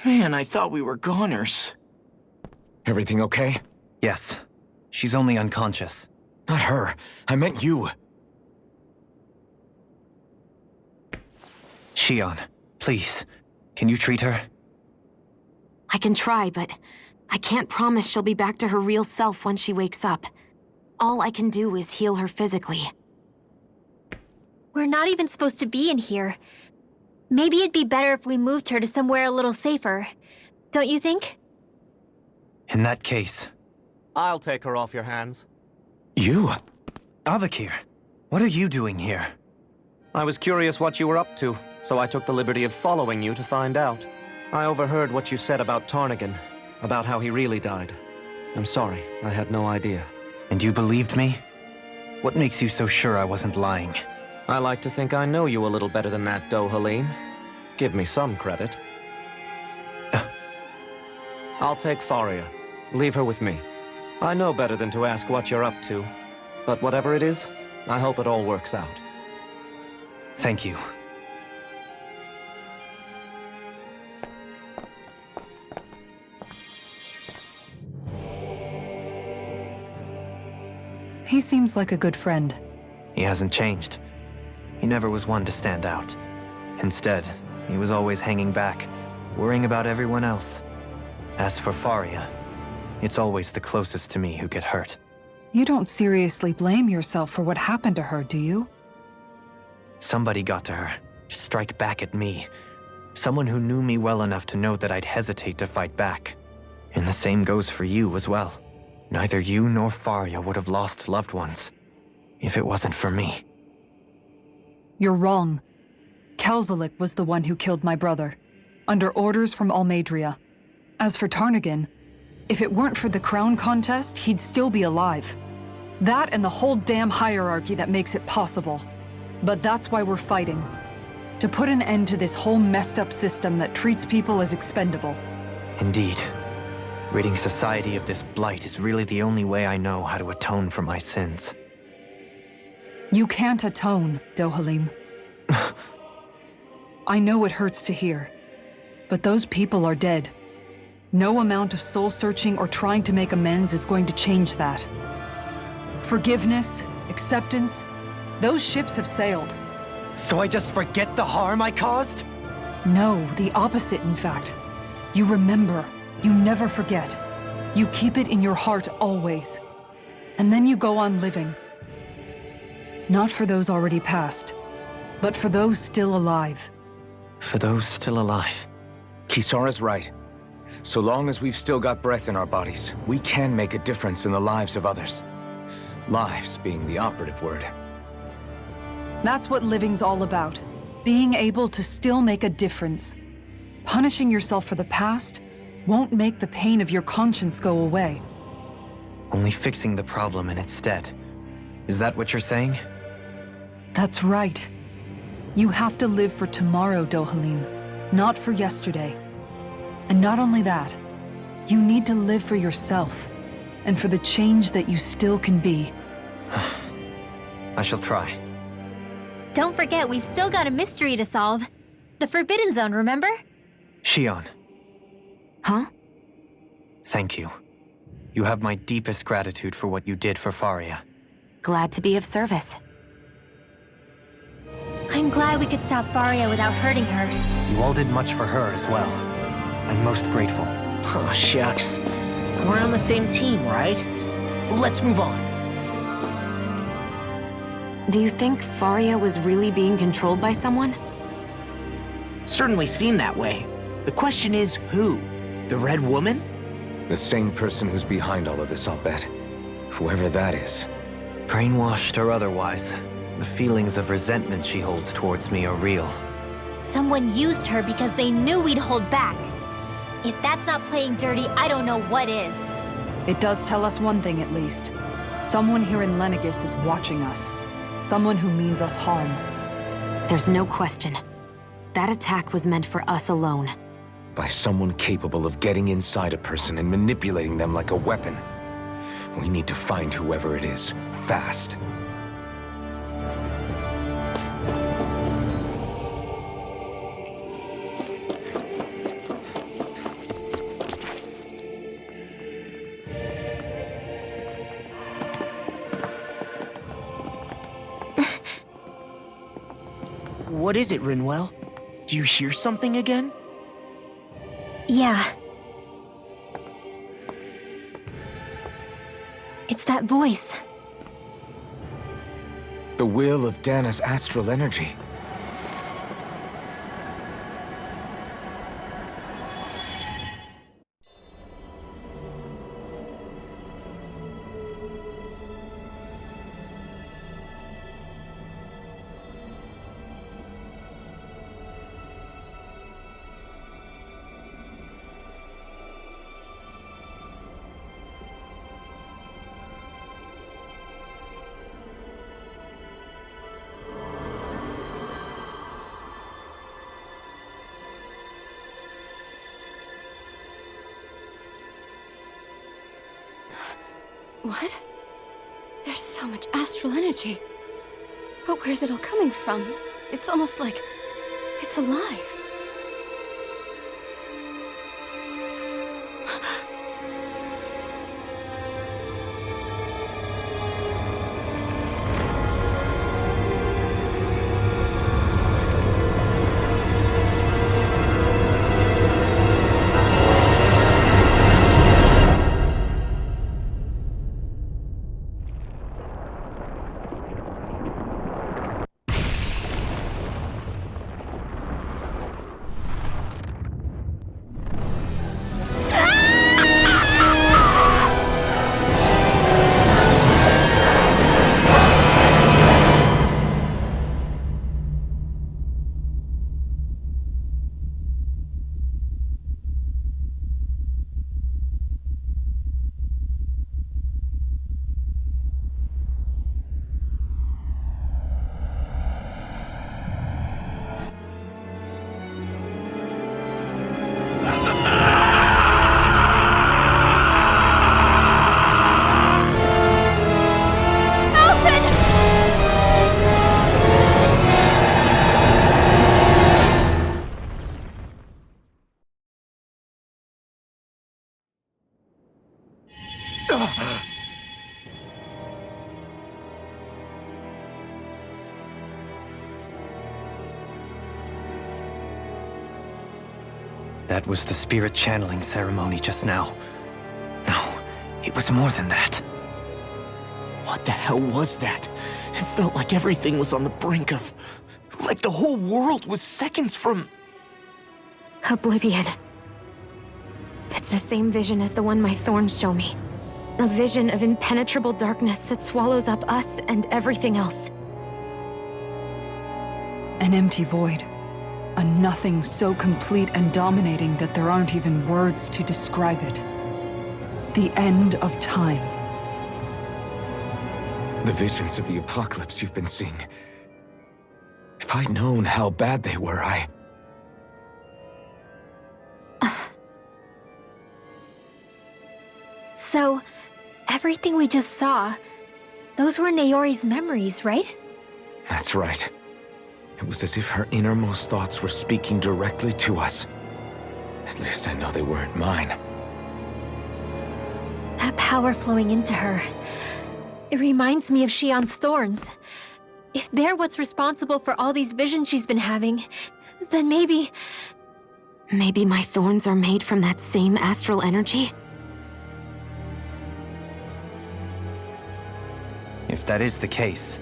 Man, I thought we were goners. Everything okay? Yes. She's only unconscious. Not her. I meant you. Shion, please. Can you treat her? I can try, but I can't promise she'll be back to her real self when she wakes up. All I can do is heal her physically. We're not even supposed to be in here. Maybe it'd be better if we moved her to somewhere a little safer. Don't you think? In that case... I'll take her off your hands. You? Avakir, what are you doing here? I was curious what you were up to, so I took the liberty of following you to find out. I overheard what you said about Tarnagan, about how he really died. I'm sorry, I had no idea. And you believed me? What makes you so sure I wasn't lying? I like to think I know you a little better than that, Dohalim. Give me some credit. I'll take Faria. Leave her with me. I know better than to ask what you're up to. But whatever it is, I hope it all works out. Thank you. He seems like a good friend. He hasn't changed. He never was one to stand out. Instead, he was always hanging back, worrying about everyone else. As for Faria, it's always the closest to me who get hurt. You don't seriously blame yourself for what happened to her, do you? Somebody got to her, to strike back at me. Someone who knew me well enough to know that I'd hesitate to fight back. And the same goes for you as well. Neither you nor Faria would have lost loved ones, if it wasn't for me. You're wrong. Kelzelik was the one who killed my brother, under orders from Almadria. As for Tarnagan, if it weren't for the crown contest, he'd still be alive. That and the whole damn hierarchy that makes it possible. But that's why we're fighting. To put an end to this whole messed up system that treats people as expendable. Indeed. Ridding society of this blight is really the only way I know how to atone for my sins. You can't atone, Dohalim. I know it hurts to hear, but those people are dead. No amount of soul-searching or trying to make amends is going to change that. Forgiveness, acceptance, those ships have sailed. So I just forget the harm I caused? No, the opposite, in fact. You remember. You never forget. You keep it in your heart always. And then you go on living. Not for those already past, but for those still alive. For those still alive. Kisara's right. So long as we've still got breath in our bodies, we can make a difference in the lives of others. Lives being the operative word. That's what living's all about. Being able to still make a difference. Punishing yourself for the past won't make the pain of your conscience go away. Only fixing the problem in its stead. Is that what you're saying? That's right. You have to live for tomorrow, Dohalim, not for yesterday. And not only that, you need to live for yourself, and for the change that you still can be. I shall try. Don't forget, we've still got a mystery to solve. The Forbidden Zone, remember? Shion, Huh? thank you. You have my deepest gratitude for what you did for Faria. Glad to be of service. I'm glad we could stop Faria without hurting her. You all did much for her as well. I'm most grateful. Oh, shucks. We're on the same team, right? Let's move on. Do you think Faria was really being controlled by someone? Certainly seemed that way. The question is, who? The Red Woman? The same person who's behind all of this, I'll bet. Whoever that is. Brainwashed or otherwise, the feelings of resentment she holds towards me are real. Someone used her because they knew we'd hold back. If that's not playing dirty, I don't know what is. It does tell us one thing at least. Someone here in Lenegis is watching us. Someone who means us harm. There's no question. That attack was meant for us alone. By someone capable of getting inside a person and manipulating them like a weapon. We need to find whoever it is, fast. What is it, Rinwell? Do you hear something again? Yeah. It's that voice. The will of Dana's astral energy. What? There's so much astral energy. But where's it all coming from? It's almost like it's alive. That was the spirit channeling ceremony just now. No, it was more than that. What the hell was that? It felt like everything was on the brink of... like the whole world was seconds from... Oblivion. It's the same vision as the one my thorns show me. A vision of impenetrable darkness that swallows up us and everything else. An empty void. A nothing so complete and dominating that there aren't even words to describe it. The end of time. The visions of the apocalypse you've been seeing. If I'd known how bad they were, So, everything we just saw, those were Naori's memories, right? That's right. It was as if her innermost thoughts were speaking directly to us. At least I know they weren't mine. That power flowing into her. It reminds me of Shion's thorns. If they're what's responsible for all these visions she's been having, then maybe... Maybe my thorns are made from that same astral energy? If that is the case,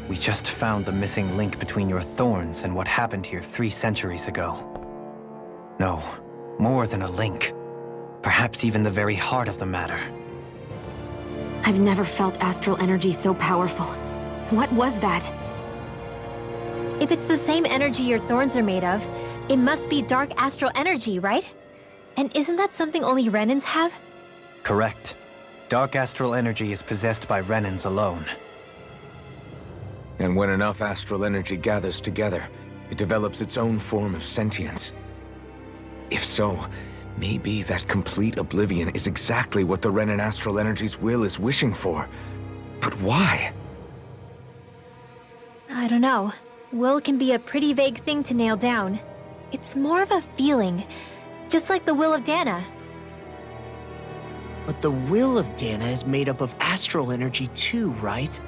we just found the missing link between your thorns and what happened here 3 centuries ago. No, more than a link. Perhaps even the very heart of the matter. I've never felt astral energy so powerful. What was that? If it's the same energy your thorns are made of, it must be dark astral energy, right? And isn't that something only Renans have? Correct. Dark astral energy is possessed by Renans alone. And when enough astral energy gathers together, it develops its own form of sentience. If so, maybe that complete oblivion is exactly what the Renan astral energy's will is wishing for. But why? I don't know. Will can be a pretty vague thing to nail down. It's more of a feeling, just like the will of Dana. But the will of Dana is made up of astral energy too, right?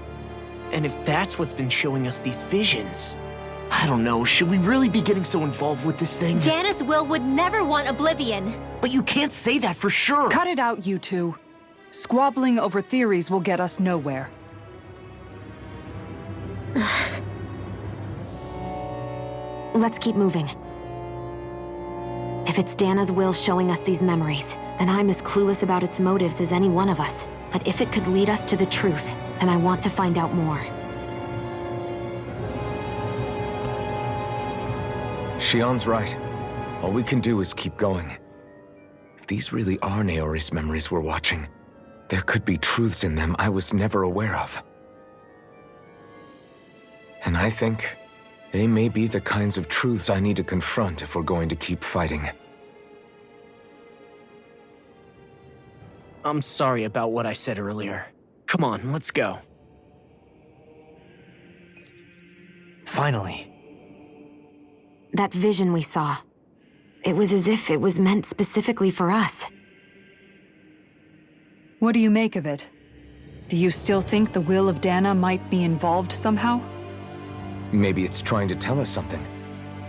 And if that's what's been showing us these visions... I don't know, should we really be getting so involved with this thing? Dana's will would never want Oblivion. But you can't say that for sure. Cut it out, you two. Squabbling over theories will get us nowhere. Let's keep moving. If it's Dana's will showing us these memories, then I'm as clueless about its motives as any one of us. But if it could lead us to the truth, then I want to find out more. Shion's right. All we can do is keep going. If these really are Naori's memories we're watching, there could be truths in them I was never aware of. And I think they may be the kinds of truths I need to confront if we're going to keep fighting. I'm sorry about what I said earlier. Come on, let's go. Finally. That vision we saw. It was as if it was meant specifically for us. What do you make of it? Do you still think the will of Dana might be involved somehow? Maybe it's trying to tell us something.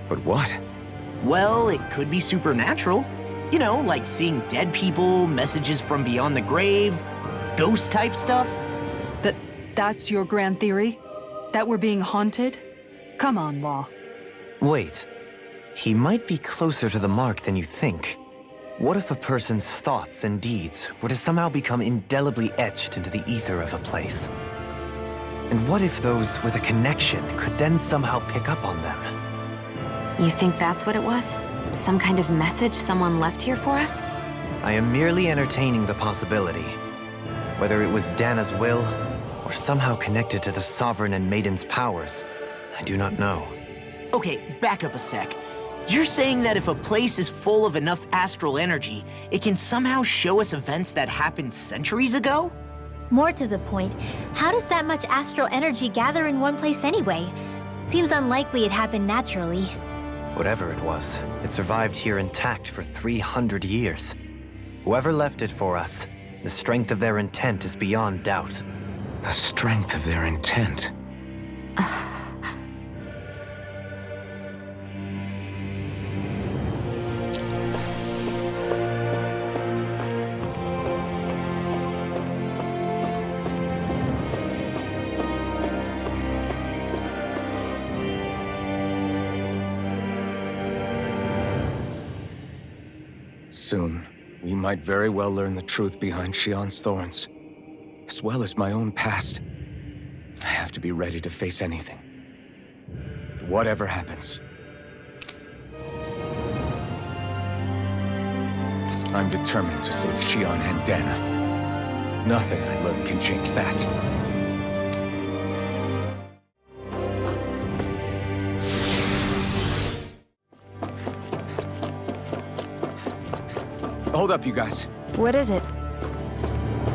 But what? Well, it could be supernatural. You know, like seeing dead people, messages from beyond the grave, ghost-type stuff. That's your grand theory? That we're being haunted? Come on, Law. Wait. He might be closer to the mark than you think. What if a person's thoughts and deeds were to somehow become indelibly etched into the ether of a place? And what if those with a connection could then somehow pick up on them? You think that's what it was? Some kind of message someone left here for us? I am merely entertaining the possibility. Whether it was Dana's will, or somehow connected to the Sovereign and Maiden's powers, I do not know. Okay, back up a sec. You're saying that if a place is full of enough astral energy, it can somehow show us events that happened centuries ago? More to the point, how does that much astral energy gather in one place anyway? Seems unlikely it happened naturally. Whatever it was, it survived here intact for 300 years. Whoever left it for us, the strength of their intent is beyond doubt. The strength of their intent. Soon, we might very well learn the truth behind Shion's thorns, as well as my own past. I have to be ready to face anything. Whatever happens. I'm determined to save Shion and Dana. Nothing I learn can change that. Hold up, you guys. What is it?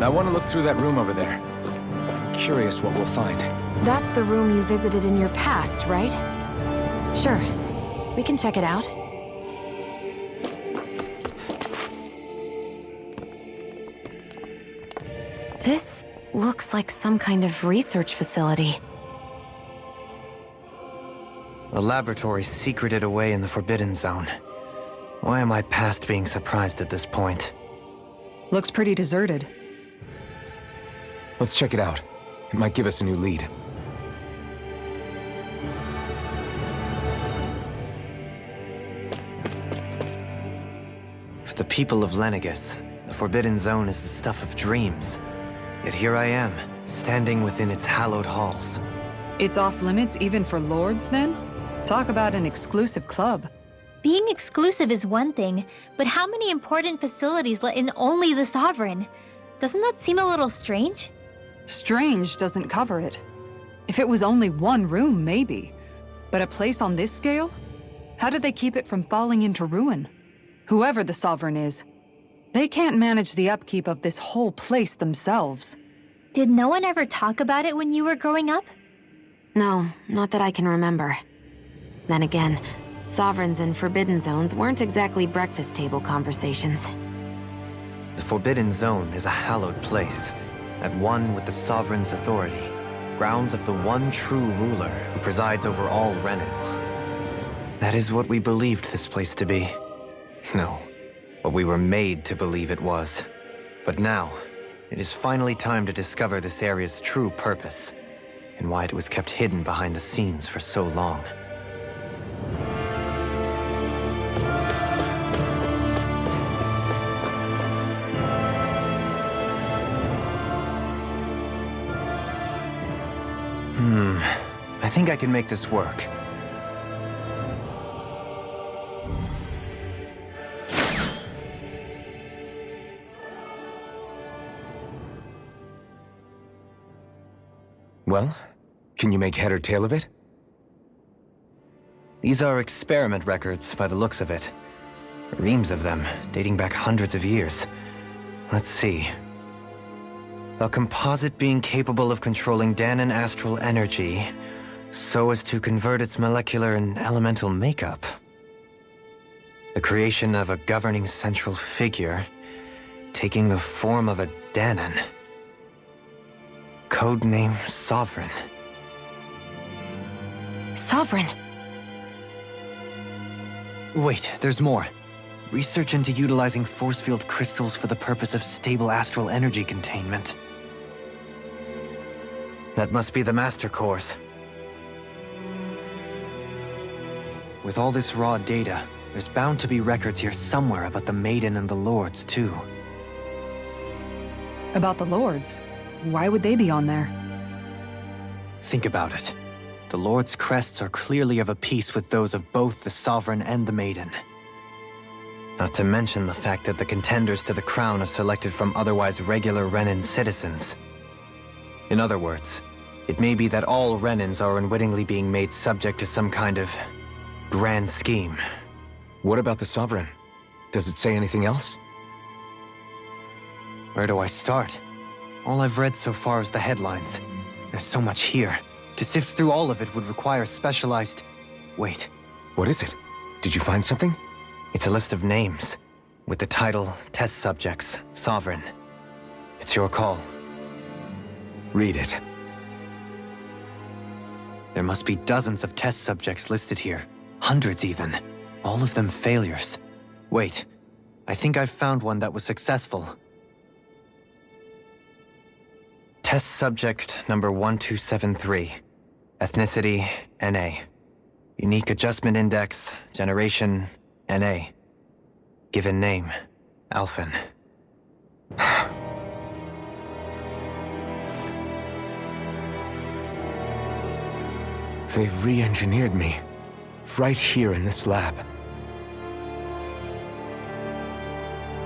I want to look through that room over there. I'm curious what we'll find. That's the room you visited in your past, right? Sure. We can check it out. This looks like some kind of research facility. A laboratory secreted away in the Forbidden Zone. Why am I past being surprised at this point? Looks pretty deserted. Let's check it out. It might give us a new lead. For the people of Lenegus, the Forbidden Zone is the stuff of dreams. Yet here I am, standing within its hallowed halls. It's off limits even for lords, then? Talk about an exclusive club. Being exclusive is one thing, but how many important facilities let in only the Sovereign? Doesn't that seem a little strange? Strange doesn't cover it. If it was only one room, maybe. But a place on this scale? How did they keep it from falling into ruin? Whoever the Sovereign is, they can't manage the upkeep of this whole place themselves. Did no one ever talk about it when you were growing up? No, not that I can remember. Then again, Sovereigns and Forbidden Zones weren't exactly breakfast table conversations. The Forbidden Zone is a hallowed place, at one with the Sovereign's authority. grounds of the one true ruler who presides over all Renans. That is what we believed this place to be. No, what we were made to believe it was. But now, it is finally time to discover this area's true purpose, and why it was kept hidden behind the scenes for so long. I think I can make this work. Well, can you make head or tail of it? These are experiment records by the looks of it. Reams of them, dating back hundreds of years. Let's see. A composite being capable of controlling Danan astral energy so as to convert its molecular and elemental makeup. The creation of a governing central figure, taking the form of a Danan. Codename Sovereign. Sovereign. Wait, there's more. Research into utilizing force field crystals for the purpose of stable astral energy containment. That must be the Master Core's. With all this raw data, there's bound to be records here somewhere about the Maiden and the Lords, too. About the Lords? Why would they be on there? Think about it. The Lord's crests are clearly of a piece with those of both the Sovereign and the Maiden. Not to mention the fact that the contenders to the crown are selected from otherwise regular Renan citizens. In other words, it may be that all Renans are unwittingly being made subject to some kind of grand scheme. What about the Sovereign? Does it say anything else? Where do I start? All I've read so far is the headlines. There's so much here. To sift through all of it would require specialized... Wait. What is it? Did you find something? It's a list of names, with the title Test Subjects, Sovereign. It's your call. Read it. There must be dozens of test subjects listed here. Hundreds even. All of them failures. Wait, I think I've found one that was successful. Test subject number 1273. Ethnicity, NA. Unique adjustment index, generation, NA. Given name, Alphen. They've re-engineered me. Right here in this lab.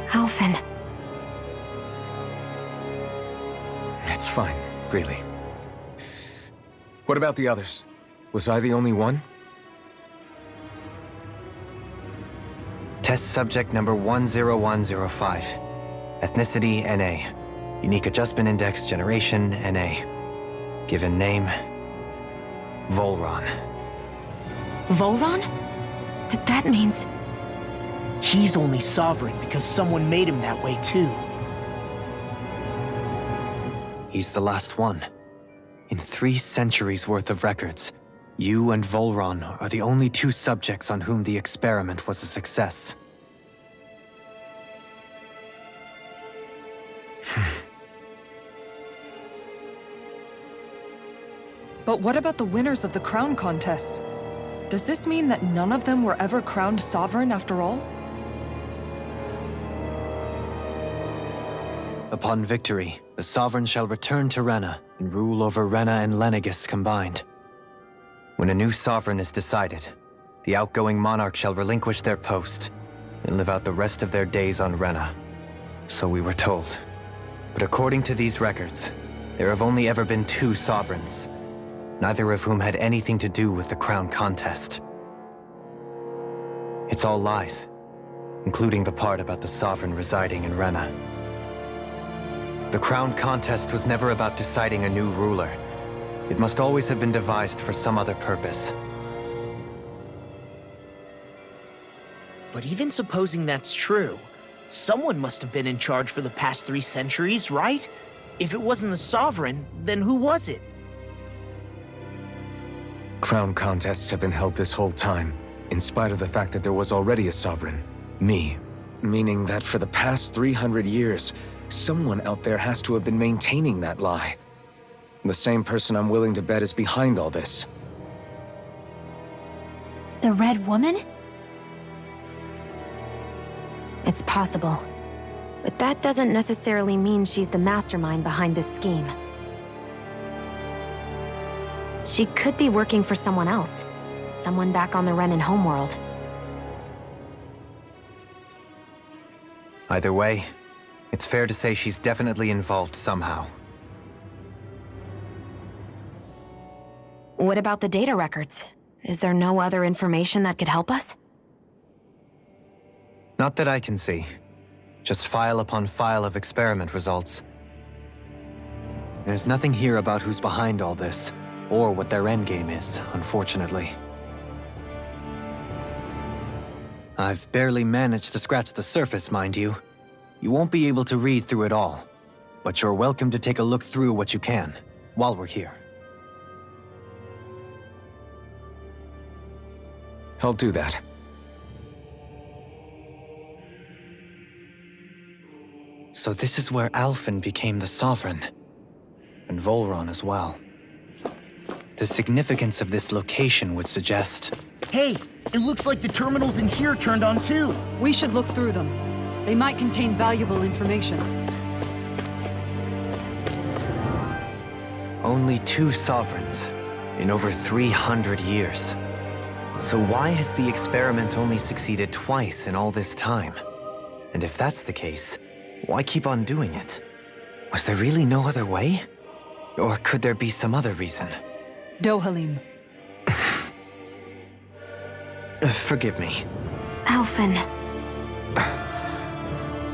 Alphen. It's fine, really. What about the others? Was I the only one? Test subject number 10105. Ethnicity, NA. Unique adjustment index, generation, NA. Given name, Volron. Volron? But that means... He's only sovereign because someone made him that way too. He's the last one. In 3 centuries worth of records, you and Volron are the only 2 subjects on whom the experiment was a success. But what about the winners of the crown contests? Does this mean that none of them were ever crowned sovereign after all? Upon victory, the Sovereign shall return to Rena and rule over Rena and Lenegis combined. When a new Sovereign is decided, the outgoing monarch shall relinquish their post and live out the rest of their days on Rena. So we were told. But according to these records, there have only ever been 2 Sovereigns, neither of whom had anything to do with the crown contest. It's all lies, including the part about the Sovereign residing in Rena. The crown contest was never about deciding a new ruler. It must always have been devised for some other purpose. But even supposing that's true, someone must have been in charge for the past 3 centuries, right? If it wasn't the Sovereign, then who was it? Crown contests have been held this whole time, in spite of the fact that there was already a sovereign. Me. Meaning that for the past 300 years, someone out there has to have been maintaining that lie. The same person I'm willing to bet is behind all this. The Red Woman? It's possible. But that doesn't necessarily mean she's the mastermind behind this scheme. She could be working for someone else. Someone back on the Renan homeworld. Either way, it's fair to say she's definitely involved somehow. What about the data records? Is there no other information that could help us? Not that I can see. Just file upon file of experiment results. There's nothing here about who's behind all this, or what their endgame is, unfortunately. I've barely managed to scratch the surface, mind you. You won't be able to read through it all, but you're welcome to take a look through what you can, while we're here. I'll do that. So this is where Alphen became the Sovereign. And Volron as well. The significance of this location would suggest... Hey, it looks like the terminals in here turned on too. We should look through them. They might contain valuable information. Only 2 sovereigns in over 300 years. So why has the experiment only succeeded twice in all this time? And if that's the case, why keep on doing it? Was there really no other way? Or could there be some other reason? Dohalim. Forgive me. Alphen.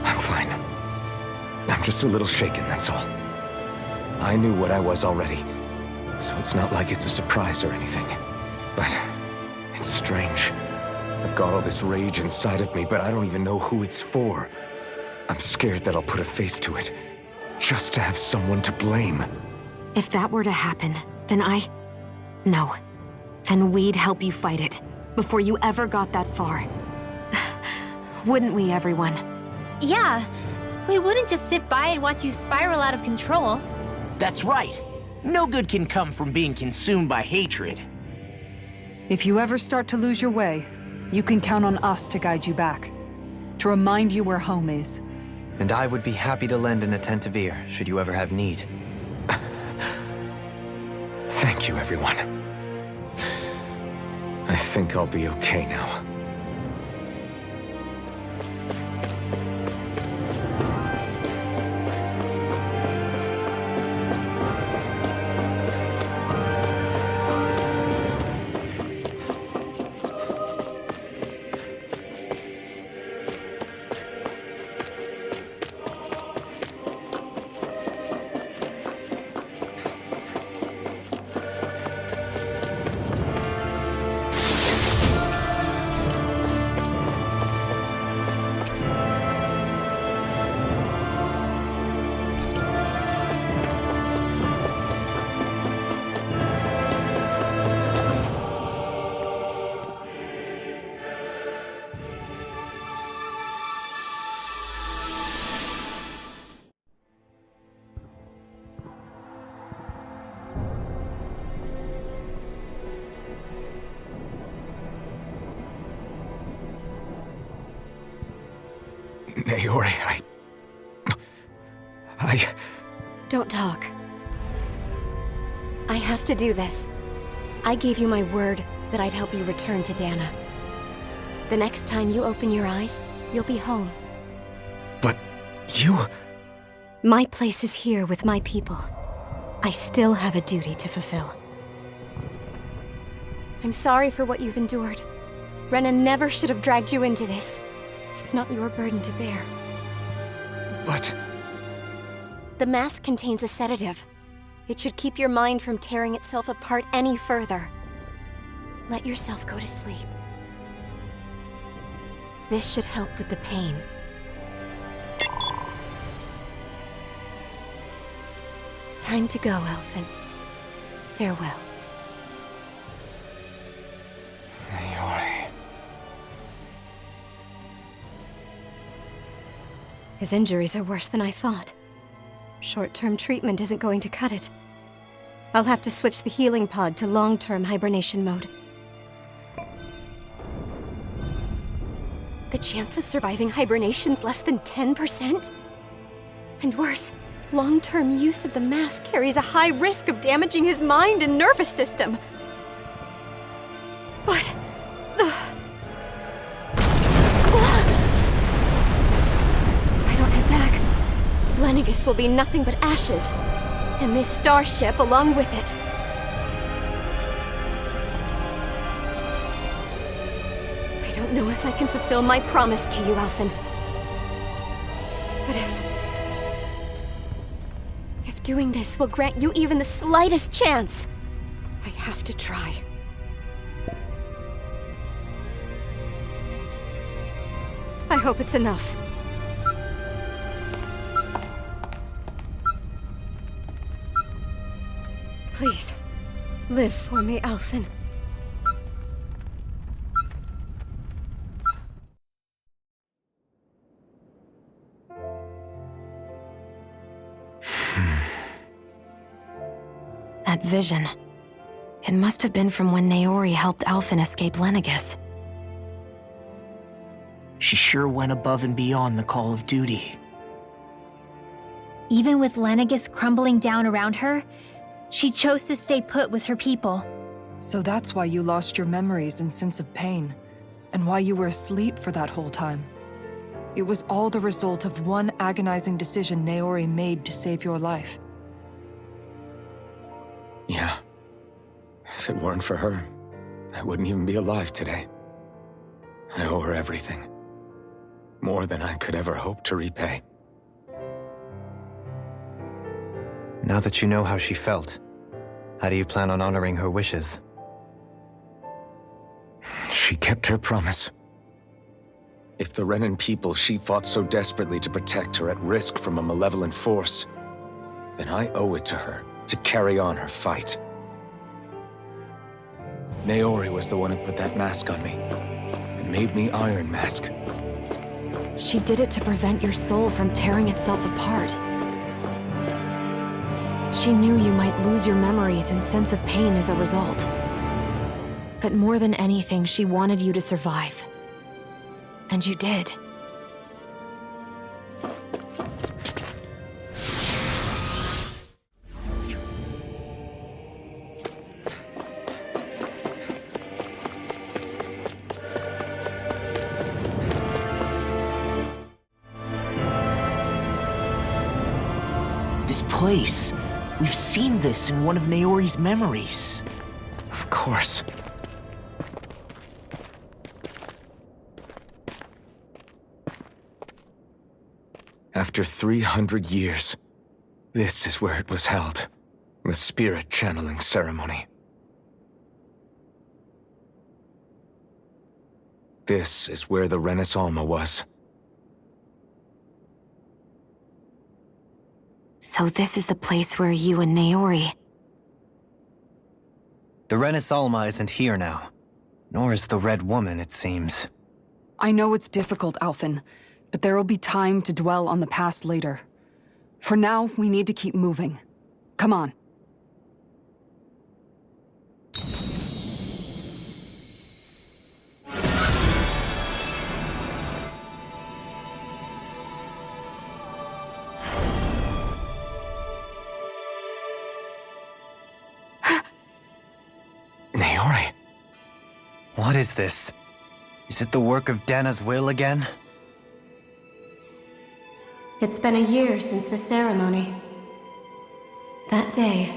I'm fine. I'm just a little shaken, that's all. I knew what I was already, so it's not like it's a surprise or anything. But it's strange. I've got all this rage inside of me, but I don't even know who it's for. I'm scared that I'll put a face to it, just to have someone to blame. If that were to happen, then No. Then we'd help you fight it, before you ever got that far. Wouldn't we, everyone? Yeah. We wouldn't just sit by and watch you spiral out of control. That's right. No good can come from being consumed by hatred. If you ever start to lose your way, you can count on us to guide you back. To remind you where home is. And I would be happy to lend an attentive ear, should you ever have need. Thank you, everyone. I think I'll be okay now. Naori, I... Don't talk. I have to do this. I gave you my word that I'd help you return to Dana. The next time you open your eyes, you'll be home. But you... My place is here with my people. I still have a duty to fulfill. I'm sorry for what you've endured. Renan never should have dragged you into this. It's not your burden to bear. But... The mask contains a sedative. It should keep your mind from tearing itself apart any further. Let yourself go to sleep. This should help with the pain. Time to go, Alphen. Farewell. His injuries are worse than I thought. Short-term treatment isn't going to cut it. I'll have to switch the healing pod to long-term hibernation mode. The chance of surviving hibernation's less than 10%? And worse, long-term use of the mask carries a high risk of damaging his mind and nervous system. But... if I don't head back, Lenegis will be nothing but ashes, and this starship along with it. I don't know if I can fulfill my promise to you, Alphen. But if doing this will grant you even the slightest chance, I have to try. I hope it's enough. Please, live for me, Alphen. That vision. It must have been from when Naori helped Alphen escape Lenegis. She sure went above and beyond the call of duty. Even with Lenegis crumbling down around her, she chose to stay put with her people. So that's why you lost your memories and sense of pain, and why you were asleep for that whole time. It was all the result of one agonizing decision Naori made to save your life. Yeah. If it weren't for her, I wouldn't even be alive today. I owe her everything. More than I could ever hope to repay. Now that you know how she felt, how do you plan on honoring her wishes? She kept her promise. If the Renan people she fought so desperately to protect are at risk from a malevolent force, then I owe it to her to carry on her fight. Naori was the one who put that mask on me, and made me Iron Mask. She did it to prevent your soul from tearing itself apart. She knew you might lose your memories and sense of pain as a result. But more than anything, she wanted you to survive. And you did. This place. We've seen this in one of Naori's memories. Of course. After 300 years, this is where it was held. The spirit channeling ceremony. This is where the Renis Alma was. So this is the place where you and Naori... The Renis Alma isn't here now. Nor is the Red Woman, it seems. I know it's difficult, Alphen, but there will be time to dwell on the past later. For now, we need to keep moving. Come on. Naori. What is this? Is it the work of Dana's will again? It's been a year since the ceremony. That day,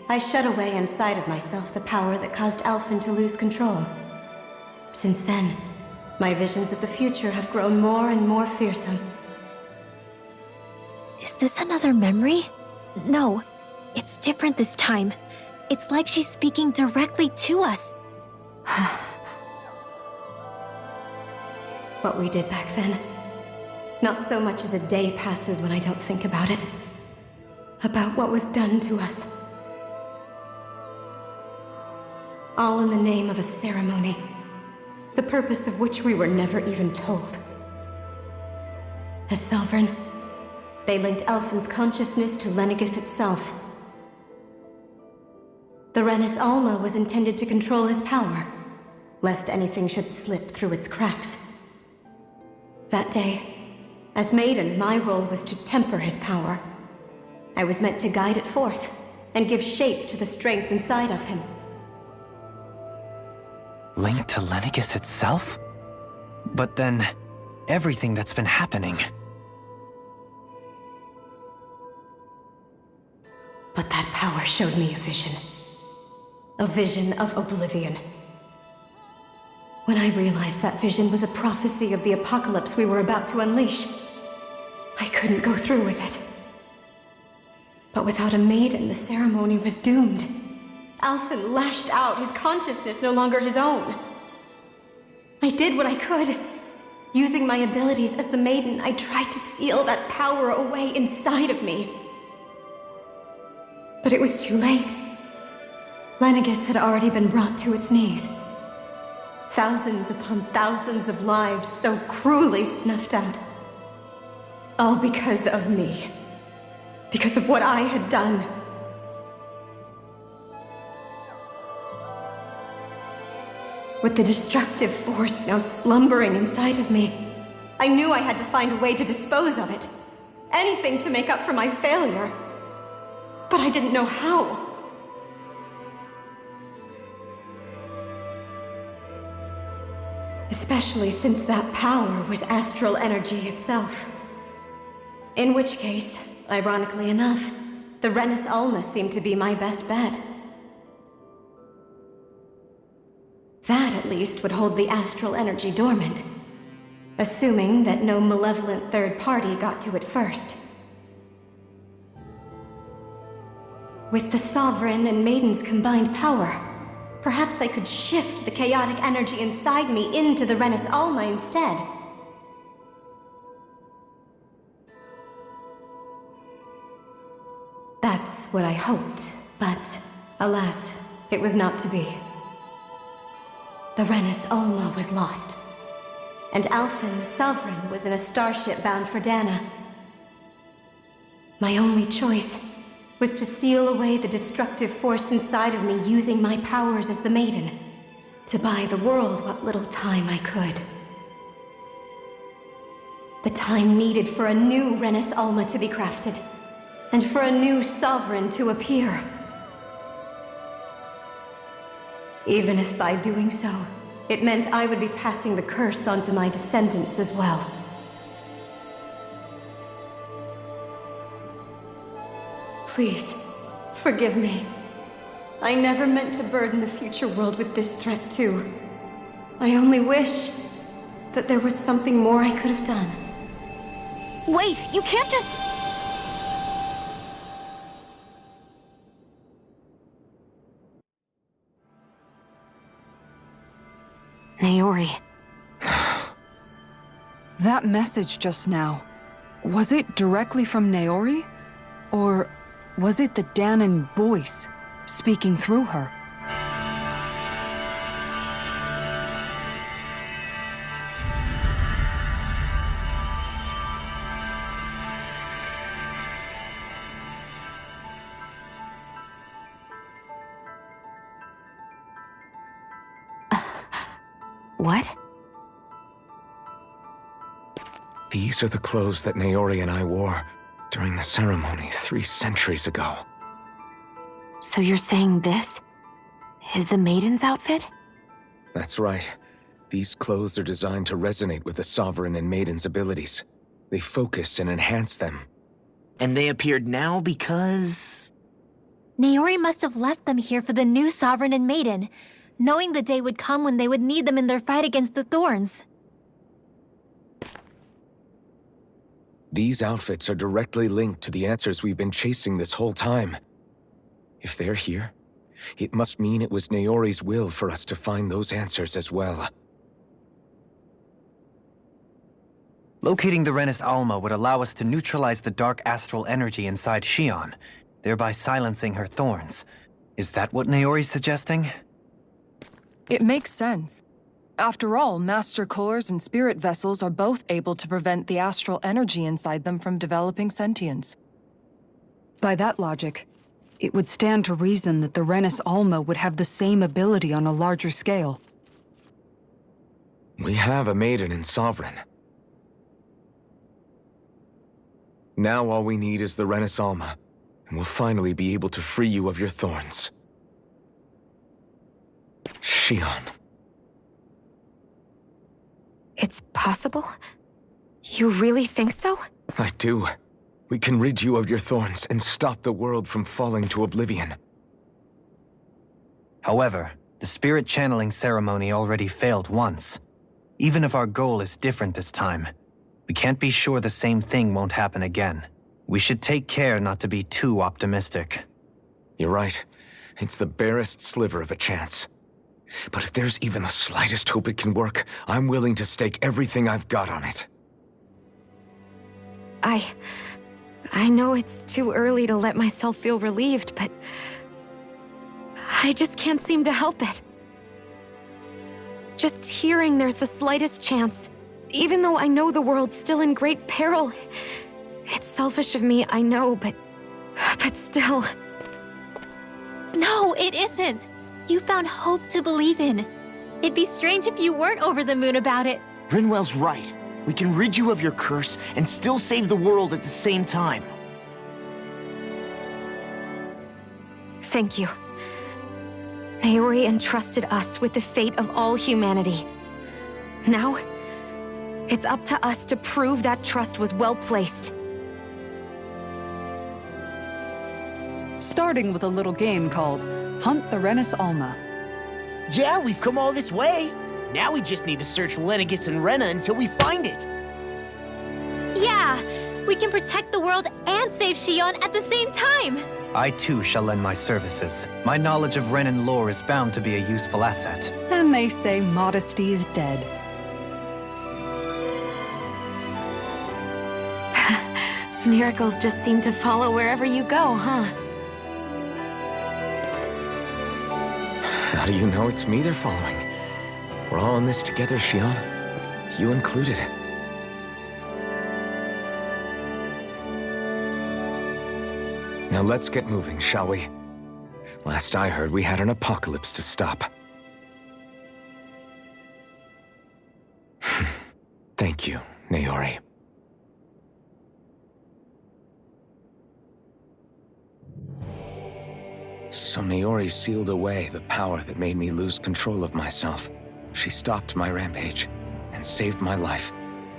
I shut away inside of myself the power that caused Alphen to lose control. Since then, my visions of the future have grown more and more fearsome. Is this another memory? No, it's different this time. It's like she's speaking directly to us. What we did back then. Not so much as a day passes when I don't think about it. About what was done to us. All in the name of a ceremony. The purpose of which we were never even told. As Sovereign, They linked Elfin's consciousness to Lenegis itself. The Renis Alma was intended to control his power, lest anything should slip through its cracks. That day, as Maiden, my role was to temper his power. I was meant to guide it forth, and give shape to the strength inside of him. Linked to Lenegis itself? But then, everything that's been happening... But that power showed me a vision. A vision of oblivion. When I realized that vision was a prophecy of the apocalypse we were about to unleash, I couldn't go through with it. But without a maiden, the ceremony was doomed. Alphen lashed out, his consciousness no longer his own. I did what I could. Using my abilities as the maiden, I tried to seal that power away inside of me. But it was too late. Lenegis had already been brought to its knees. Thousands upon thousands of lives so cruelly snuffed out. All because of me. Because of what I had done. With the destructive force now slumbering inside of me, I knew I had to find a way to dispose of it. Anything to make up for my failure. But I didn't know how. Especially since that power was astral energy itself. In which case, ironically enough, the Renis Alma seemed to be my best bet. That, at least, would hold the astral energy dormant. Assuming that no malevolent third party got to it first. With the Sovereign and Maiden's combined power, perhaps I could shift the chaotic energy inside me into the Renis Alma instead. That's what I hoped, but alas, it was not to be. The Renis Alma was lost, and Alphen, the Sovereign, was in a starship bound for Dana. My only choice was to seal away the destructive force inside of me using my powers as the Maiden, to buy the world what little time I could. The time needed for a new Renis Alma to be crafted, and for a new Sovereign to appear. Even if by doing so, it meant I would be passing the curse on to my descendants as well. Please, forgive me. I never meant to burden the future world with this threat too. I only wish that there was something more I could have done. Wait, you can't just... Naori. That message just now, was it directly from Naori? Or was it the Danan voice speaking through her? What? These are the clothes that Naori and I wore during the ceremony 3 centuries ago. So you're saying this is the Maiden's outfit? That's right. These clothes are designed to resonate with the Sovereign and Maiden's abilities. They focus and enhance them. And they appeared now because... Naori must have left them here for the new Sovereign and Maiden, knowing the day would come when they would need them in their fight against the Thorns. These outfits are directly linked to the answers we've been chasing this whole time. If they're here, it must mean it was Naori's will for us to find those answers as well. Locating the Renis Alma would allow us to neutralize the dark astral energy inside Xion, thereby silencing her thorns. Is that what Naori's suggesting? It makes sense. After all, master cores and spirit vessels are both able to prevent the astral energy inside them from developing sentience. By that logic, it would stand to reason that the Renis Alma would have the same ability on a larger scale. We have a maiden and sovereign. Now all we need is the Renis Alma, and we'll finally be able to free you of your thorns. Shion. It's possible? You really think so? I do. We can rid you of your thorns and stop the world from falling to oblivion. However, the spirit channeling ceremony already failed once. Even if our goal is different this time, we can't be sure the same thing won't happen again. We should take care not to be too optimistic. You're right. It's the barest sliver of a chance. But if there's even the slightest hope it can work, I'm willing to stake everything I've got on it. I know it's too early to let myself feel relieved, but I just can't seem to help it. Just hearing there's the slightest chance, even though I know the world's still in great peril. It's selfish of me, I know, but still. No, it isn't. You found hope to believe in. It'd be strange if you weren't over the moon about it. Rinwell's right. We can rid you of your curse and still save the world at the same time. Thank you. Naori entrusted us with the fate of all humanity. Now, it's up to us to prove that trust was well placed. Starting with a little game called Hunt the Renis Alma. Yeah, we've come all this way. Now we just need to search Lenegis and Rena until we find it. Yeah, we can protect the world and save Shion at the same time. I too shall lend my services. My knowledge of Renan lore is bound to be a useful asset. And they say modesty is dead. Miracles just seem to follow wherever you go, huh? How do you know it's me they're following? We're all in this together, Shion. You included. Now let's get moving, shall we? Last I heard, we had an apocalypse to stop. Thank you, Naori. So Naori sealed away the power that made me lose control of myself. She stopped my rampage and saved my life.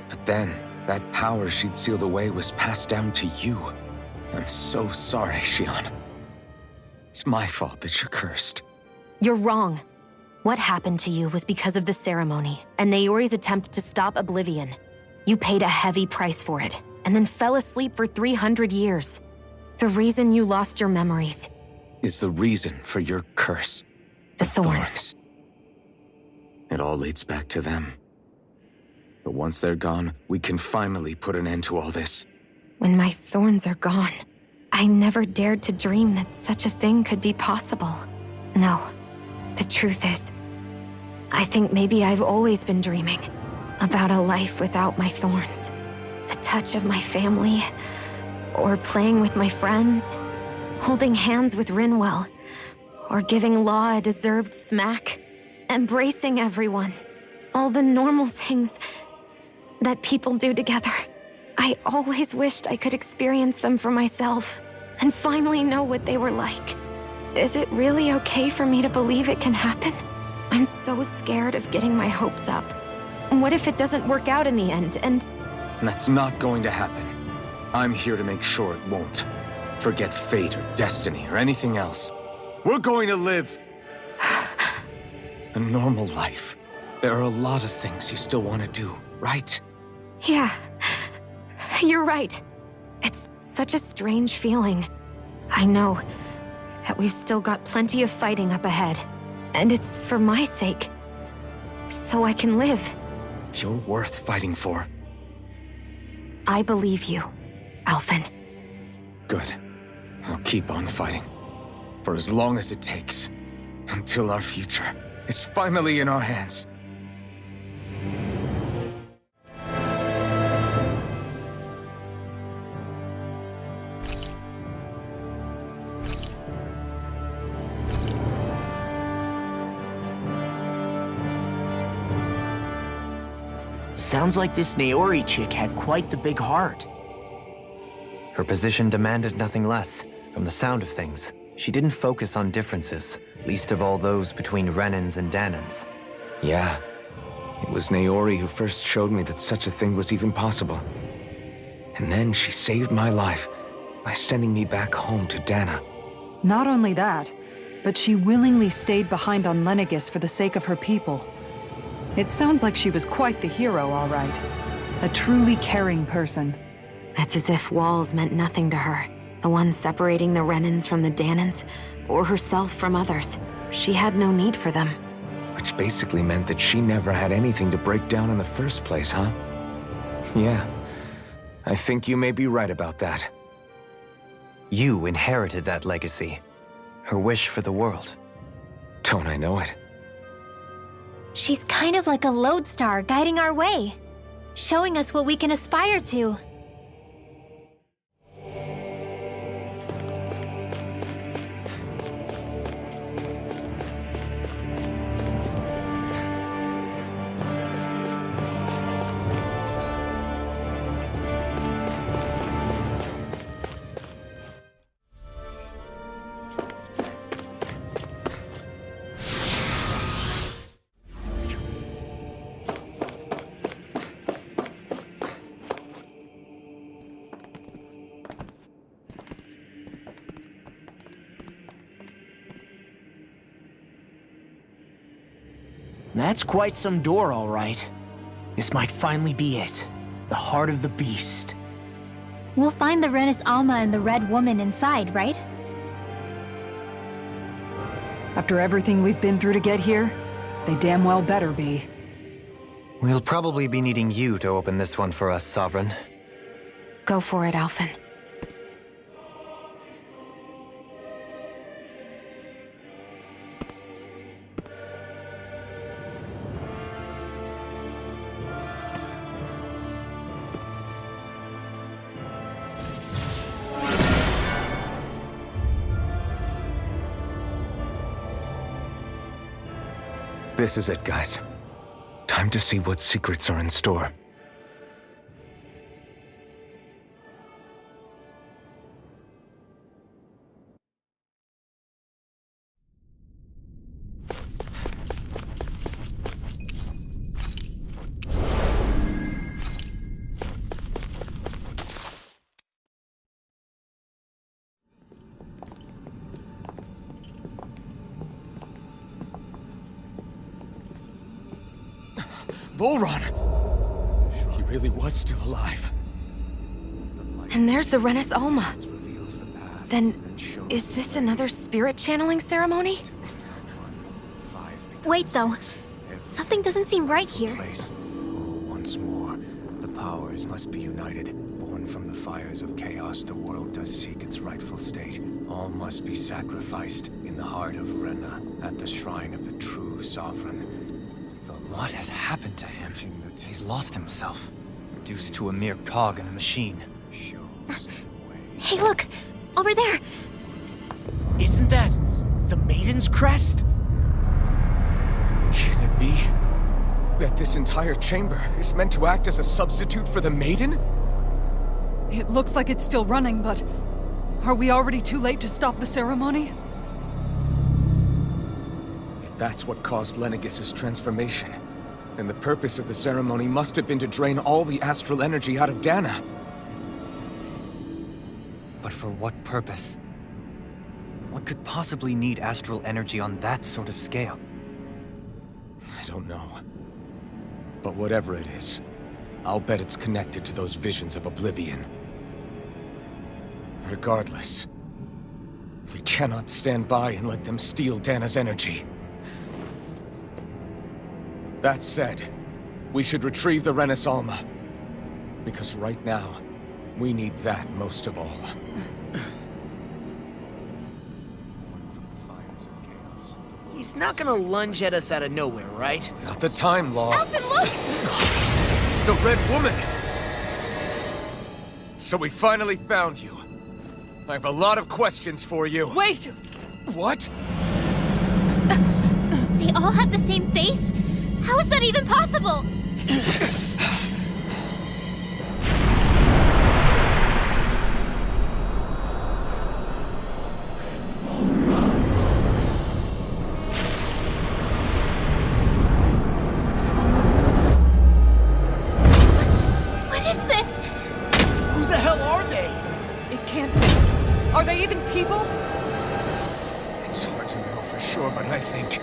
But then, that power she'd sealed away was passed down to you. I'm so sorry, Shion. It's my fault that you're cursed. You're wrong. What happened to you was because of the ceremony and Naori's attempt to stop Oblivion. You paid a heavy price for it, and then fell asleep for 300 years. The reason you lost your memories Is the reason for your curse. the thorns. It all leads back to them. But once they're gone, we can finally put an end to all this. When my thorns are gone, I never dared to dream that such a thing could be possible. No, the truth is, I think maybe I've always been dreaming about a life without my thorns. The touch of my family, or playing with my friends, holding hands with Rinwell, or giving Law a deserved smack, embracing everyone. All the normal things that people do together. I always wished I could experience them for myself and finally know what they were like. Is it really okay for me to believe it can happen? I'm so scared of getting my hopes up. What if it doesn't work out in the end, and... That's not going to happen. I'm here to make sure it won't. Forget fate or destiny or anything else. We're going to live a normal life. There are a lot of things you still want to do, right? Yeah, you're right. It's such a strange feeling. I know that we've still got plenty of fighting up ahead, and it's for my sake, so I can live. You're worth fighting for. I believe you, Alphen. Good. I'll keep on fighting. For as long as it takes. Until our future is finally in our hands. Sounds like this Naori chick had quite the big heart. Her position demanded nothing less. From the sound of things, she didn't focus on differences, least of all those between Renans and Danans. Yeah. It was Naori who first showed me that such a thing was even possible. And then she saved my life by sending me back home to Dana. Not only that, but she willingly stayed behind on Lenegis for the sake of her people. It sounds like she was quite the hero, all right. A truly caring person. It's as if walls meant nothing to her. The ones separating the Renans from the Danans, or herself from others. She had no need for them. Which basically meant that she never had anything to break down in the first place, huh? Yeah. I think you may be right about that. You inherited that legacy. Her wish for the world. Don't I know it? She's kind of like a lodestar guiding our way, showing us what we can aspire to. That's quite some door, all right. This might finally be it. The heart of the beast. We'll find the Renis Alma and the Red Woman inside, right? After everything we've been through to get here, they damn well better be. We'll probably be needing you to open this one for us, Sovereign. Go for it, Alphen. This is it, guys. Time to see what secrets are in store. Volron! He really was still alive. And there's the Renis Alma. Then, is this another spirit channeling ceremony? Wait, though. Something doesn't seem right here. Once more, the powers must be united. Born from the fires of chaos, the world does seek its rightful state. All must be sacrificed in the heart of Rena, at the shrine of the true sovereign. What has happened to him? He's lost himself, reduced to a mere cog in a machine. Hey, look! Over there! Isn't that the Maiden's crest? Can it be that this entire chamber is meant to act as a substitute for the Maiden? It looks like it's still running, but are we already too late to stop the ceremony? If that's what caused Lenegis' transformation, then the purpose of the ceremony must have been to drain all the astral energy out of Dana. But for what purpose? What could possibly need astral energy on that sort of scale? I don't know. But whatever it is, I'll bet it's connected to those visions of oblivion. Regardless, we cannot stand by and let them steal Dana's energy. That said, we should retrieve the Renis Alma. Because right now, we need that most of all. He's not gonna lunge at us out of nowhere, right? Not the time, Law. Alphen, look! The Red Woman! So we finally found you. I have a lot of questions for you. Wait! What? They all have the same face? How is that even possible? they even people? It's hard to know for sure, but I think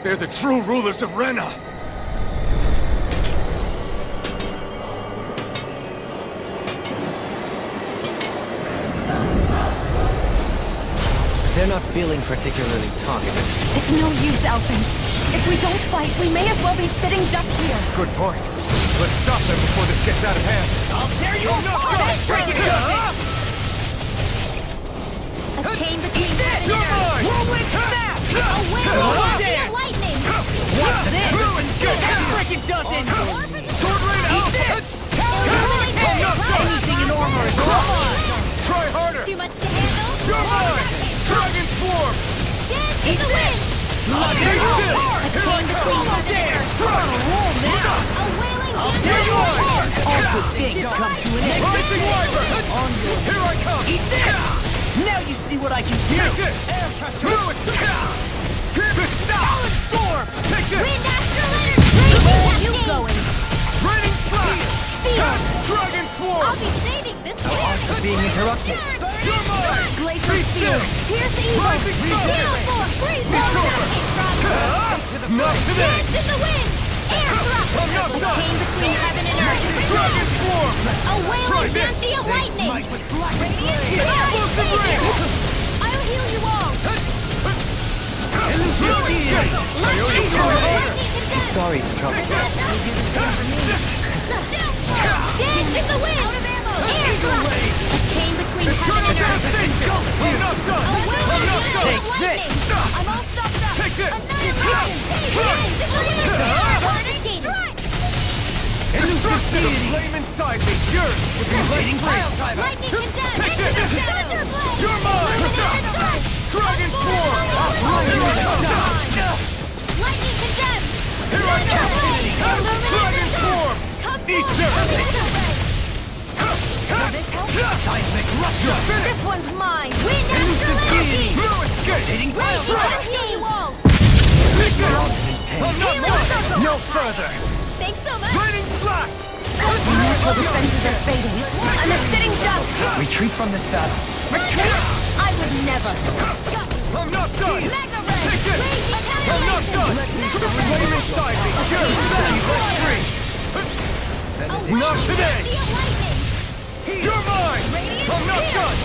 they're the true rulers of Rena. They're not feeling particularly targeted. It's no use, Elfin. If we don't fight, we may as well be sitting ducks here. Good point. Let's stop them before this gets out of hand. I'll tear you apart! Break it up! A chain between heaven and You're earth. mine! Whirlwind snap! A wind There! of lightning. What's this? That frickin' doesn't! Sword Rain out! Anything in armor is wrong! Try harder! Too much to handle? You're mine! Dragon Swarm! Dance in the wind. Here you go! A chain between heaven and earth. A wailing Here you are! All good things come to an end. Rising Wyvern! Here I come! Eat this! Now you see what I can do! Take this! Through it! Here's the stop! Storm! Take this! wind astral energy. You going? Raining Flash! Feel. Dragon I'll Swarm! be saving this one. Being interrupted. You're mine! Glacier Be Steel. still! Here's the evil. Rising Fire! Heal for freeze. It's over! Not today! Dance in the wind. Air thrust. I'm not A done! chain between heaven and earth. Dragon Swarm! A wailing this. dance of lightning. with black Explosive Ring! I'll heal you all. Lightning Storm! Sorry to trouble. Dance in the wind. Air thrust. A chain between heaven and earth. I'm not done! A wailing not dance done! of lightning. I'm all stopped up. Take this! Annihilation. Dance in the wind. Burning strike. Destruction of flame inside me! Yours will be lightning free! Lightning condemned. Take this! Thunder blade. You're mine! Illuminated strike. Dragon Swarm! Here I come! Lightning condemned. Here I come! Illuminated Dragon strike. Swarm! Come Eat forth. this! Thunder blade. Seismic rupture! This one's mine. Wind astral energy. No escape! Wait, I'll heal you all. Take this! I'm not Healing done! circle. No further! Thanks so much. Raining Flash! Natural defenses are fading. I'm a sitting duck. Retreat from this battle. Retreat? I would never. I'm not done! Mega ray. Take this! I'm not done! Flame inside me! Yours will be let free! Not today! You're mine! I'm not done!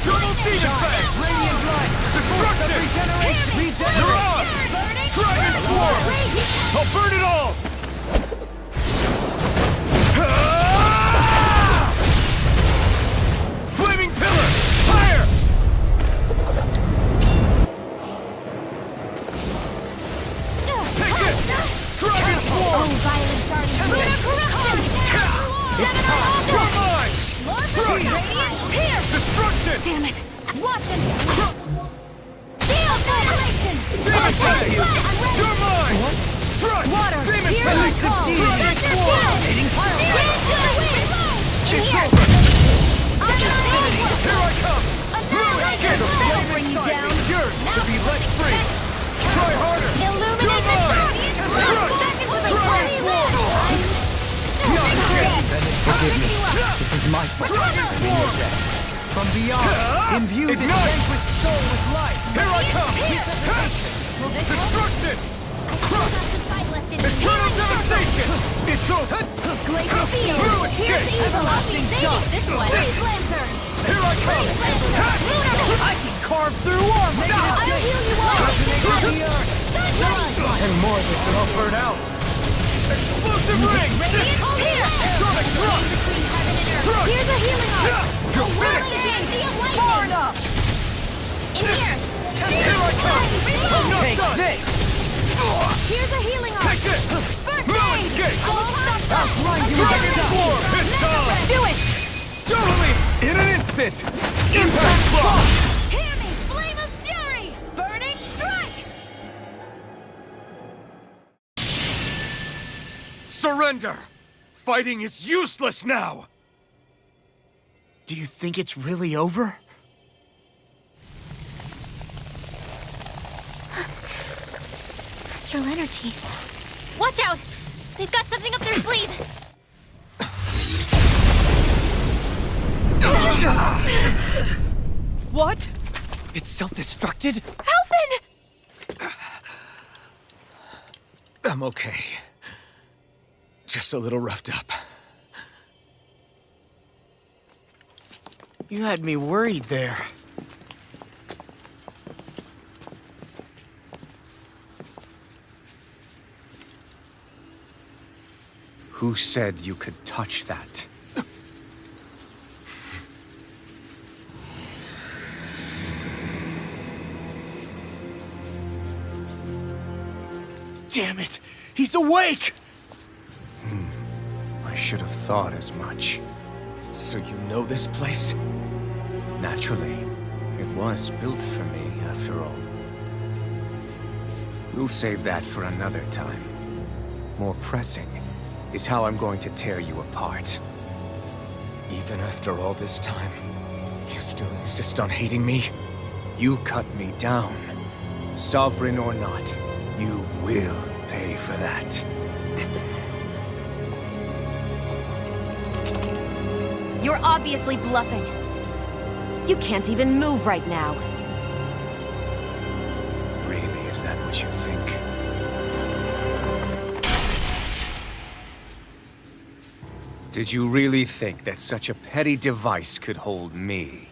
Double Demon Fang! Radiant Light! Destruction! You're on! Dragon Swarm! I'll burn it all! Ah! Flaming Pillar! Fire! Take this! Dragon Swarm! Violent guardian. Lunar corruption. You're mine! Here. Destruction! Damn it. Watch and Field annihilation. Demon Fang! You're mine! Strike! Water. Demon Here Fang! I call. Dragon Swarm! It's It's over! Here I come! Annihilation. Flame Bring you inside down. me! Yours to be let free! Try harder! Illuminate You're the mine! Dragon Dragon Swarm! Not again! Forgive me. This is my fault. Dragon Swarm! From beyond, imbue this Ignite! vanquished soul with life. Here I come! Destruction! Eternal devastation! It's over! Glacier Field. You Here's escape! the evil. I'll be saving this one. Freeze Lancer. Here I come! Lunar. I can carve through armor. I'll heal you all. And more of this and I'll burn out! Explosive ring! Here. Sonic thrust! Thrust! Here's a healing arc. You're finished! Far enough. In here. Here I come! I'm not Take done! this. Here's a healing arc. Take this! First No aid. escape! I'll grind you Dragon Swarm! It's time! Do it. Totally! In an instant! Impact block! Hear me. Flame of fury. Burning strike. Surrender! Fighting is useless now! Do you think it's really over? Astral energy. Watch out! They've got something up their sleeve. What? It's self-destructed? Alphen! I'm okay. Just a little roughed up. You had me worried there. Who said you could touch that? Damn it! He's awake! I should have thought as much. So you know this place? Naturally, it was built for me, after all. We'll save that for another time. More pressing is how I'm going to tear you apart. Even after all this time, you still insist on hating me? You cut me down. Sovereign or not, you will pay for that. You're obviously bluffing. You can't even move right now. Really, is that what you think? Did you really think that such a petty device could hold me?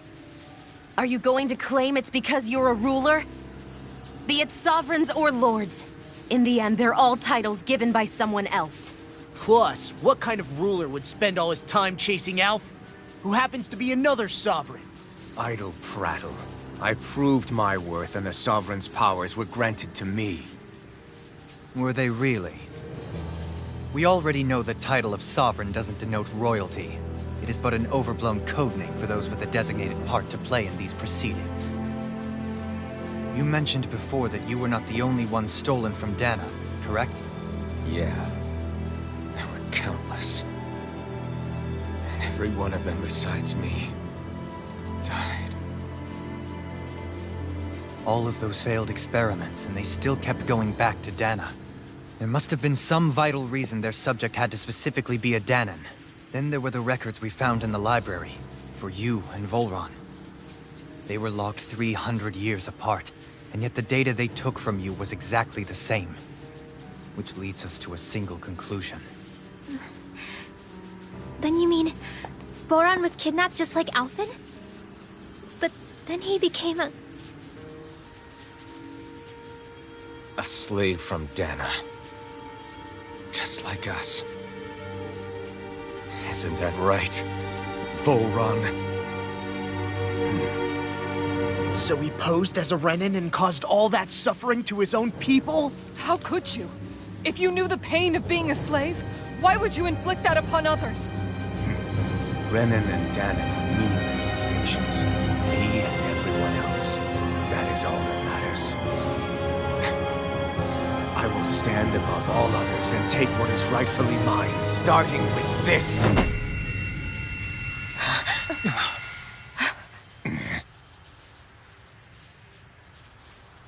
Are you going to claim it's because you're a ruler? Be it sovereigns or lords. In the end, they're all titles given by someone else. Plus, what kind of ruler would spend all his time chasing Alf, who happens to be another sovereign? Idle prattle. I proved my worth and the Sovereign's powers were granted to me. Were they really? We already know the title of Sovereign doesn't denote royalty. It is but an overblown codename for those with a designated part to play in these proceedings. You mentioned before that you were not the only one stolen from Dana, correct? Yeah. There were countless. And every one of them besides me died. All of those failed experiments, and they still kept going back to Dana. There must have been some vital reason their subject had to specifically be a Danan. Then there were the records we found in the library, for you and Volron. They were logged 300 years apart, and yet the data they took from you was exactly the same. Which leads us to a single conclusion. Then you mean Voron was kidnapped just like Alphen? But then he became a... A slave from Dana. Just like us. Isn't that right, Volron? So he posed as a Renan and caused all that suffering to his own people? How could you? If you knew the pain of being a slave, why would you inflict that upon others? Renan and Danan are meaningless distinctions. Me and everyone else. That is all that matters. I will stand above all others and take what is rightfully mine, starting with this.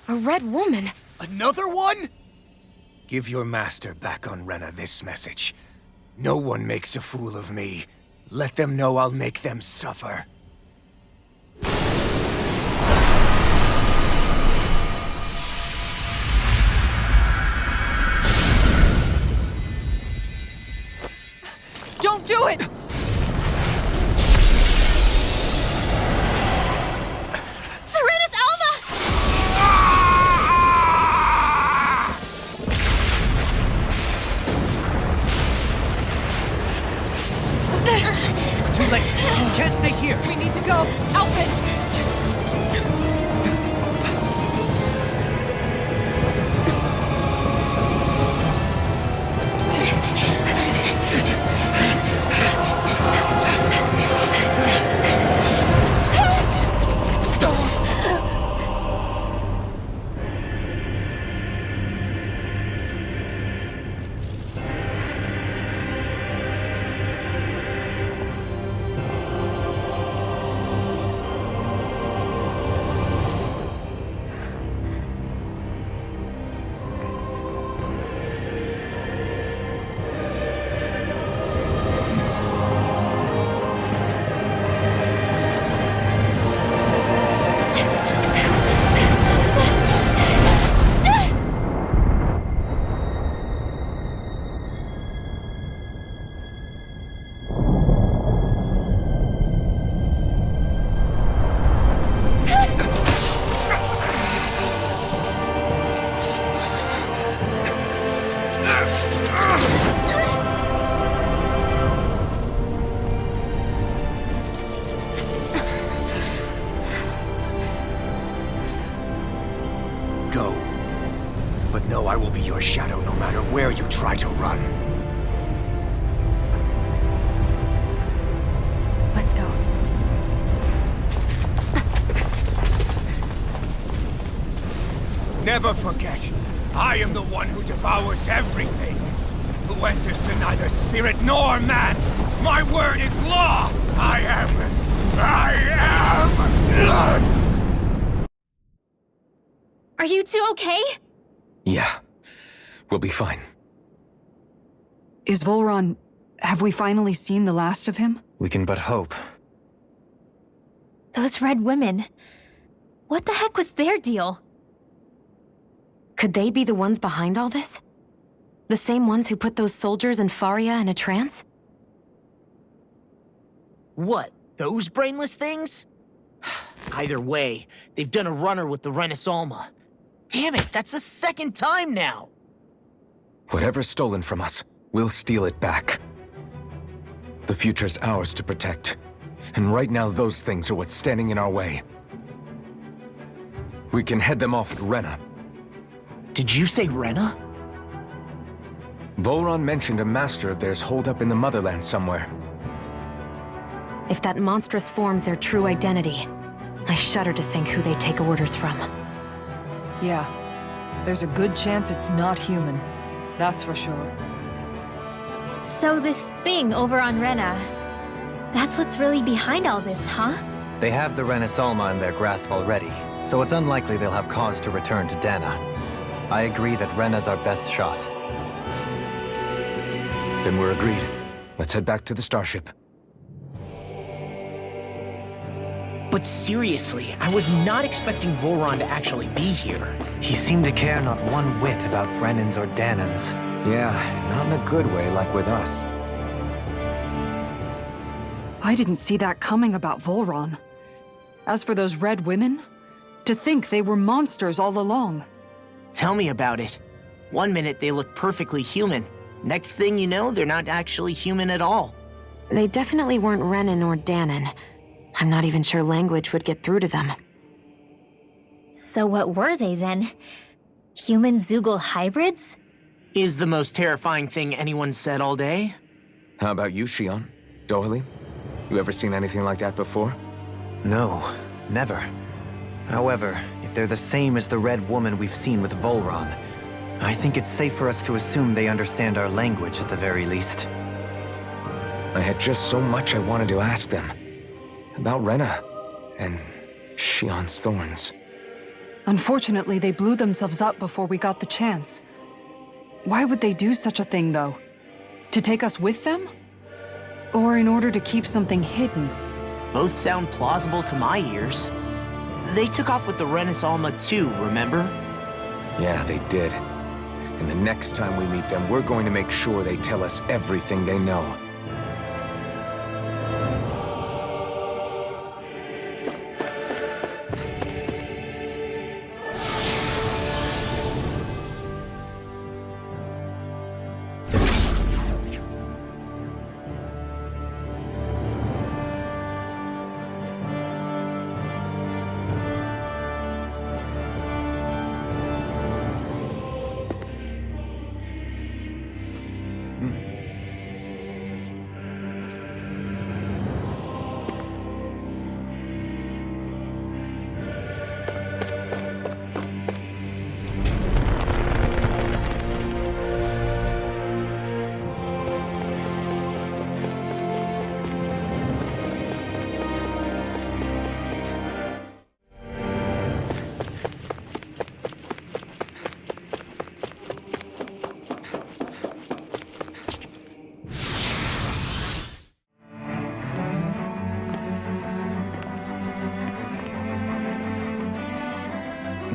A red woman? Another one? Give your master back on Rena this message. No one makes a fool of me. Let them know I'll make them suffer. Don't do it! Serenus Alva! It's too late! You can't stay here! We need to go! Alphen! I am the one who devours everything, who answers to neither spirit nor man. My word is law! I am... Are you two okay? Yeah, we'll be fine. Is Volron... Have we finally seen the last of him? We can but hope. Those red women. What the heck was their deal? Could they be the ones behind all this? The same ones who put those soldiers in Faria in a trance? What, those brainless things? Either way, they've done a runner with the Renaissance. Damn it, that's the second time now! Whatever's stolen from us, we'll steal it back. The future's ours to protect. And right now, those things are what's standing in our way. We can head them off at Rena. Did you say Rena? Volron mentioned a master of theirs holed up in the motherland somewhere. If that monstrous form's their true identity, I shudder to think who they take orders from. Yeah. There's a good chance it's not human. That's for sure. So this thing over on Rena, that's what's really behind all this, huh? They have the Renaissance in their grasp already, so it's unlikely they'll have cause to return to Dana. I agree that Rena's our best shot. Then we're agreed. Let's head back to the starship. But seriously, I was not expecting Volron to actually be here. He seemed to care not one whit about Brennans or Danans. Yeah, not in a good way like with us. I didn't see that coming about Volron. As for those red women, to think they were monsters all along. Tell me about it. One minute they look perfectly human. Next thing you know, they're not actually human at all. They definitely weren't Renan or Danan. I'm not even sure language would get through to them. So what were they then? Human Zoogle hybrids? Is the most terrifying thing anyone said all day. How about you, Shion? Doily? You ever seen anything like that before? No, never. However, if they're the same as the Red Woman we've seen with Volron, I think it's safe for us to assume they understand our language at the very least. I had just so much I wanted to ask them. About Rena, and Shion's thorns. Unfortunately, they blew themselves up before we got the chance. Why would they do such a thing, though? To take us with them? Or in order to keep something hidden? Both sound plausible to my ears. They took off with the Renaissance too, remember? Yeah, they did. And the next time we meet them, we're going to make sure they tell us everything they know.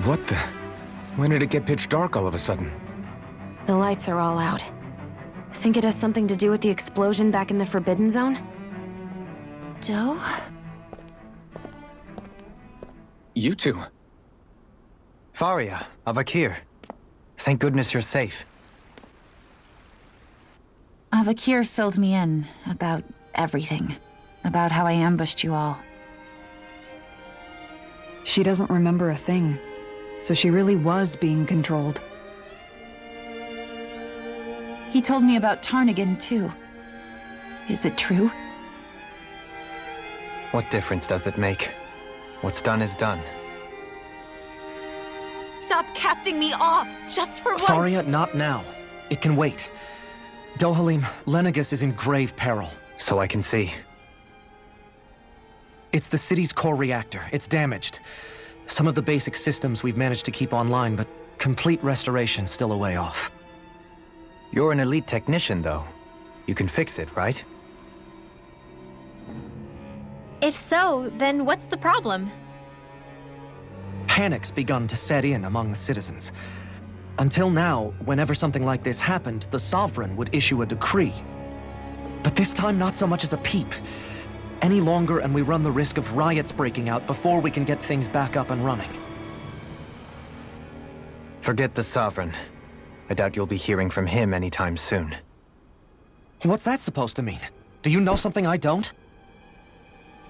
What the? When did it get pitch dark all of a sudden? The lights are all out. Think it has something to do with the explosion back in the Forbidden Zone? Doe? You two. Faria, Avakir. Thank goodness you're safe. Avakir filled me in about everything. About how I ambushed you all. She doesn't remember a thing. So she really was being controlled. He told me about Tarnigan, too. Is it true? What difference does it make? What's done is done. Stop stop casting me off, just for once. Faria, not now. It can wait. Dohalim, Lenegis is in grave peril. So I can see. It's the city's core reactor. It's damaged. Some of the basic systems we've managed to keep online, but complete restoration still a way off. You're an elite technician, though. You can fix it, right? If so, then what's the problem? Panic's begun to set in among the citizens. Until now, whenever something like this happened, the Sovereign would issue a decree. But this time, not so much as a peep. Any longer, and we run the risk of riots breaking out before we can get things back up and running. Forget the Sovereign. I doubt you'll be hearing from him anytime soon. What's that supposed to mean? Do you know something I don't?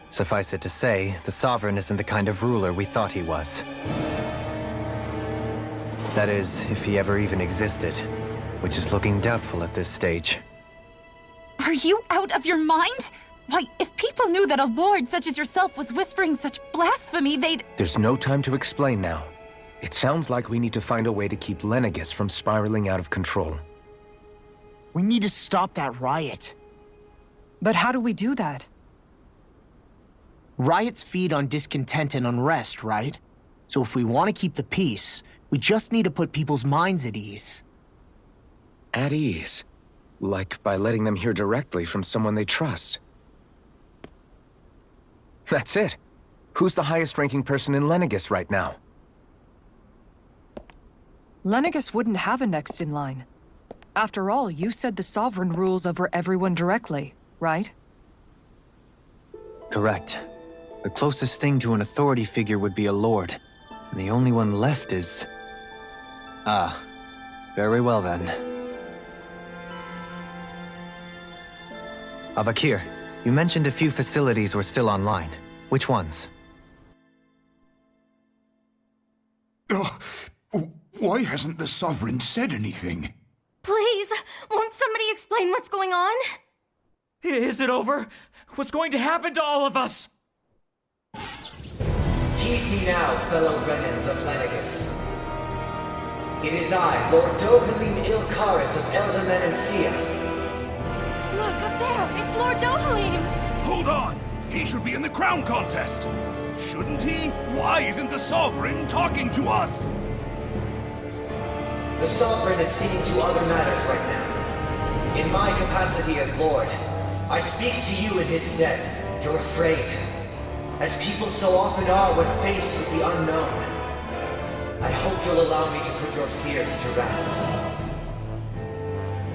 Suffice it to say, the Sovereign isn't the kind of ruler we thought he was. That is, if he ever even existed, which is looking doubtful at this stage. Are you out of your mind? Why, if people knew that a lord such as yourself was whispering such blasphemy, they'd... There's no time to explain now. It sounds like we need to find a way to keep Lenegis from spiraling out of control. We need to stop that riot. But how do we do that? Riots feed on discontent and unrest, right? So if we want to keep the peace, we just need to put people's minds at ease. At ease? Like by letting them hear directly from someone they trust. That's it. Who's the highest-ranking person in Lenegis right now? Lenegis wouldn't have a next in line. After all, you said the Sovereign rules over everyone directly, right? Correct. The closest thing to an authority figure would be a lord. And the only one left is... Ah. Very well then. Avakir, you mentioned a few facilities were still online. Which ones? Why hasn't the Sovereign said anything? Please, won't somebody explain what's going on? Is it over? What's going to happen to all of us? Heed me now, fellow Renans of Lenegis. It is I, Lord Dohalim Ilkaris of Eldaman and Sia. Look, up there! It's Lord Dohalim! Hold on! He should be in the crown contest! Shouldn't he? Why isn't the Sovereign talking to us? The Sovereign is seeing to other matters right now. In my capacity as Lord, I speak to you in his stead. You're afraid, as people so often are when faced with the unknown. I hope you'll allow me to put your fears to rest.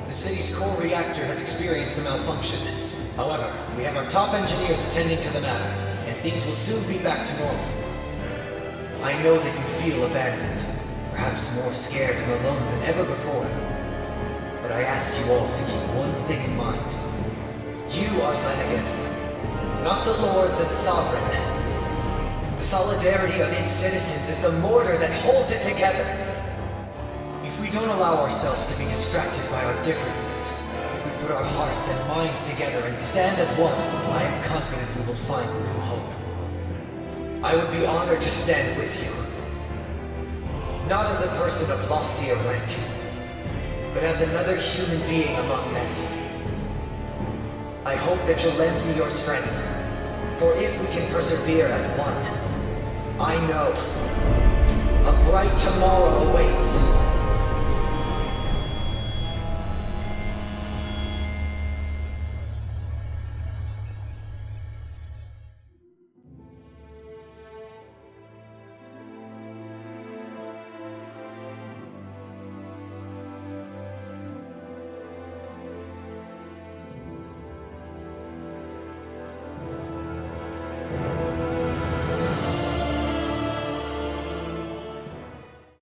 The city's core reactor has experienced a malfunction. However, we have our top engineers attending to the matter, and things will soon be back to normal. I know that you feel abandoned, perhaps more scared and alone than ever before. But I ask you all to keep one thing in mind. You are Lenegis, not the Lords and Sovereign. The solidarity of its citizens is the mortar that holds it together. If we don't allow ourselves to be distracted by our differences, if we put our hearts and minds together and stand as one, I am confident we will find new hope. I would be honored to stand with you. Not as a person of loftier rank, but as another human being among many. I hope that you'll lend me your strength, for if we can persevere as one, I know a bright tomorrow awaits.